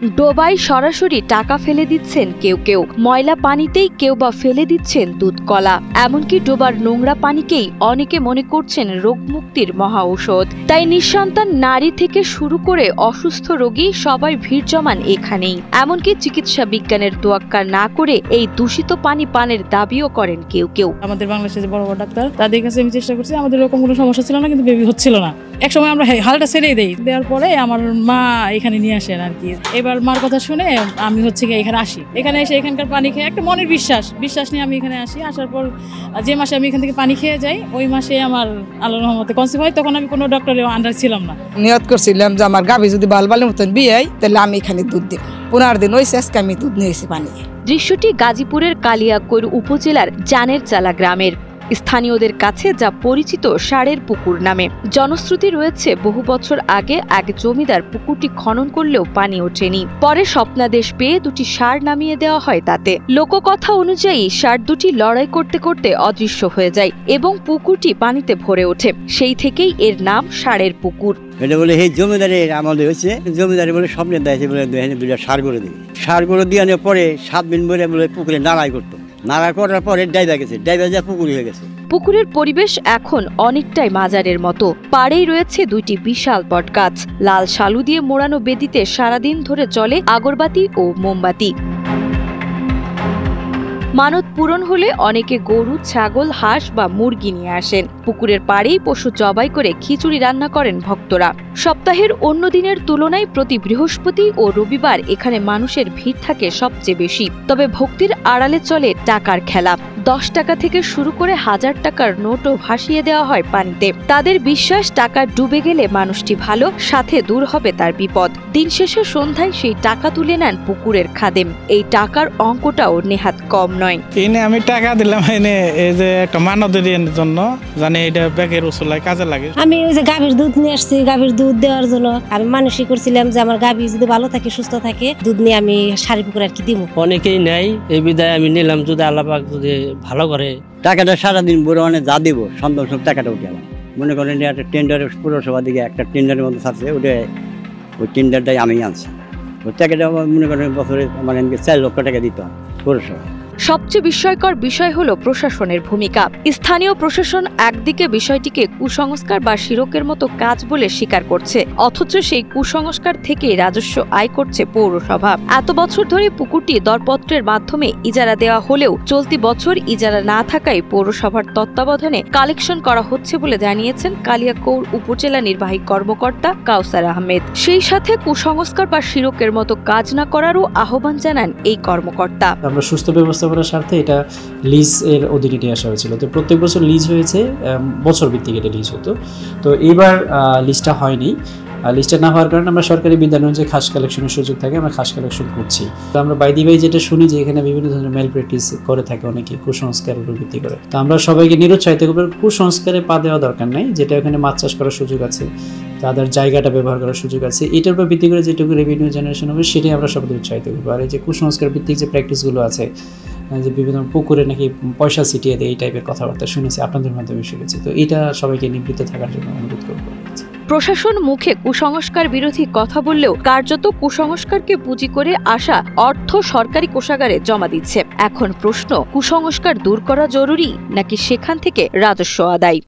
ডোবায় সরাসরি টাকা ফেলে দিচ্ছেন কেউ কেউ, ময়লা পানিতেই কেউ বা ফেলে দিচ্ছেন দুধ কলা, এমনকি ডোবার নোংরা পানিকেই অনেকে মনে করছেন রোগ মুক্তির মহা ঔষধ। তাই নিঃসন্তান নারী থেকে শুরু করে অসুস্থ রোগী সবাই ভিড় জমান এখানেই। এমনকি চিকিৎসা বিজ্ঞানের তোয়াক্কা না করে এই দূষিত পানি পানের দাবিও করেন কেউ কেউ। আমাদের বাংলাদেশে যে বড় বড় ডাক্তার তাদের কাছে আমি চেষ্টা করছি, আমাদের এরকম কোনো সমস্যা ছিল না, কিন্তু বেবি হচ্ছিল না। এক সময় আমরা হালটা ছেড়ে দেওয়ার পরে আমার মা এখানে নিয়ে আসেন আর কি। এবার মার কথা শুনে আমি এখানে আসি, এখানে এসে এখানকার পানি খেয়ে একটা মনের বিশ্বাস নিয়ে আমি এখানে আসি। আসার পর যে মাসে আমি এখান থেকে পানি খেয়ে যাই, ওই মাসে আমার আল্লাহর রহমতে কনসিভ হয়। তখন আমি কোনো ডক্টরের আন্ডার ছিলাম না। নিয়ত করছিলাম যে আমার গাভী যদি বালবালের মতন বিয়ে হয় তাহলে আমি এখানে দুধ দিব। 15 দিন হয়েছে আজকে আমি দুধ নিয়েছি পানি। দৃশ্যটি গাজীপুরের কালিয়াকৈর উপজেলার জানের চালা গ্রামের। স্থানীয়দের কাছে যা পরিচিত ষাঁড়ের পুকুর নামে। জনশ্রুতি রয়েছে বহু বছর আগে এক জমিদার পুকুরটি খনন করলেও পানি ওঠেনি। পরে স্বপ্নাদেশ পেয়ে দুটি ষাঁড় নামিয়ে দেওয়া হয় তাতে। লোককথা অনুযায়ী ষাঁড় দুটি লড়াই করতে করতে অদৃশ্য হয়ে যায় এবং পুকুরটি পানিতে ভরে ওঠে। সেই থেকেই এর নাম ষাঁড়ের পুকুর। এটা বলে এই জমিদারের আমলে হয়েছে, জমিদারি বলে স্বপ্নে দেয় বলে দুইটা ষাঁড় করে দিবে। ষাঁড় করে দিয়ে আনার পরে 7 দিন বলে পুকুরে নাড়াই করতো। নাড়া করার পরে ডাইবা যা পুকুর হয়ে গেছে। পুকুরের পরিবেশ এখন অনেকটাই মাজারের মতো। পাড়েই রয়েছে দুইটি বিশাল বটগাছ। লাল শালু দিয়ে মোড়ানো বেদিতে সারাদিন ধরে জ্বলে আগরবাতি ও মোমবাতি। মানত পূরণ হলে অনেকে গরু, ছাগল, হাঁস বা মুরগি নিয়ে আসেন। পুকুরের পাড়েই পশু জবাই করে খিচুড়ি রান্না করেন ভক্তরা। সপ্তাহের অন্য দিনের তুলনায় প্রতি বৃহস্পতি ও রবিবার এখানে মানুষের ভিড় থাকে সবচেয়ে বেশি। তবে ভক্তির আড়ালে চলে টাকার খেলা। 10 টাকা থেকে শুরু করে 1000 টাকার নোটও ভাসিয়ে দেওয়া হয় পানিতে। তাদের বিশ্বাস, টাকা ডুবে গেলে মানুষটি ভালো, সাথে দূর হবে তার বিপদ। দিন শেষে সন্ধ্যায় সেই টাকা তুলে নেন পুকুরের খাদেম। এই টাকার অঙ্কটাও নেহাত কম নয়। আমি টাকা দিলাম এই যে একটা মানদের জন্য, জানি এটা ব্যাগের উসুলায় কাজে লাগে। আমি ওই যে গাভীর দুধ নিয়ে আসছি, গাভীর দুধ দেওয়ার জন্য আমি মানসিক করছিলাম যে আমার গাভী যদি ভালো থাকে, সুস্থ থাকে, দুধ নিয়ে আমি ষাঁড় পুকুর আর কি দিব। অনেকেই নেয়, এই বিদায় আমি নিলাম, যদি আল্লাহ পাক যদি ভালো করে। টাকাটা সারাদিন বড় যা দিব সন্ধ্যা সব টাকাটা উঠে গেলাম। মনে করেন একটা টেন্ডারের পুরসভা দিকে একটা টেন্ডারের মতো থাকছে, ওই টেন্ডারটাই আমি আনছি। ওই টাকাটা মনে করেন বছরে 4 লক্ষ টাকা দিতে হয় পুরসভা। সবচেয়ে বিস্ময়কর বিষয় হলো প্রশাসনের ভূমিকা। স্থানীয় প্রশাসন একদিকে বিষয়টিকে কুসংস্কার বা শিরকের মতো কাজ বলে স্বীকার করছে, অথচ সেই কুসংস্কার থেকে রাজস্ব আয় করছে পৌরসভা। এত বছর ধরে পুকুরটি দরপত্রের মাধ্যমে ইজারা দেওয়া হলেও চলতি বছর ইজারা না থাকায় পৌরসভার তত্ত্বাবধানে কালেকশন করা হচ্ছে বলে জানিয়েছেন কালিয়াকৈর উপজেলা নির্বাহী কর্মকর্তা কাউসার আহমেদ। সেই সাথে কুসংস্কার বা শিরকের মতো কাজ না করারও আহ্বান জানান এই কর্মকর্তা। আমরা সুস্থ ব্যবস্থা করার স্বার্থে এটা লিজ এর অধীনে নিয়ে আসা হয়েছিল। তো প্রত্যেক বছর লিজ হয়েছে, বছর ভিত্তিক এটা লিজ হতো। তো এবার লিজটা হয়নি। লিস্টটা না হওয়ার কারণে আমরা সরকারি বিধান অনুযায়ী খাস কালেকশনের সুযোগ থাকে, আমরা খাস কালেকশন করছি। তো আমরা বাইদি বাই যেটা শুনি যে এখানে বিভিন্ন ধরনের মেল প্র্যাকটিস করে থাকে অনেকে, কুসংস্কারের উপর ভিত্তি করে। তো আমরা সবাইকে নিরুৎসাহিত করব, কুসংস্কারে পা দেওয়া দরকার নাই। যেটা এখানে মাছ চাষ করার সুযোগ আছে, তাদের জায়গাটা ব্যবহার করার সুযোগ আছে, এটার উপর ভিত্তি করে যেটুকু রেভিনিউ জেনারেশন হবে সেটাই আমরা সবাই উৎসাহিত করবো। আর এই যে কুসংস্কার ভিত্তিক যে প্র্যাকটিসগুলো আছে, যে বিভিন্ন পুকুরে নাকি পয়সা ছিটিয়ে দেয়, এই টাইপের কথাবার্তা শুনেছি, আপনাদের মাধ্যমে শুনেছি। তো এটা সবাইকে নিবৃত্ত থাকার জন্য অনুরোধ করবো। প্রশাসন মুখে কুসংস্কার বিরোধী কথা বললেও কার্যত কুসংস্কারকে পুঁজি করে আসা অর্থ সরকারি কোষাগারে জমা দিচ্ছে। এখন প্রশ্ন, কুসংস্কার দূর করা জরুরি নাকি সেখান থেকে রাজস্ব আদায়?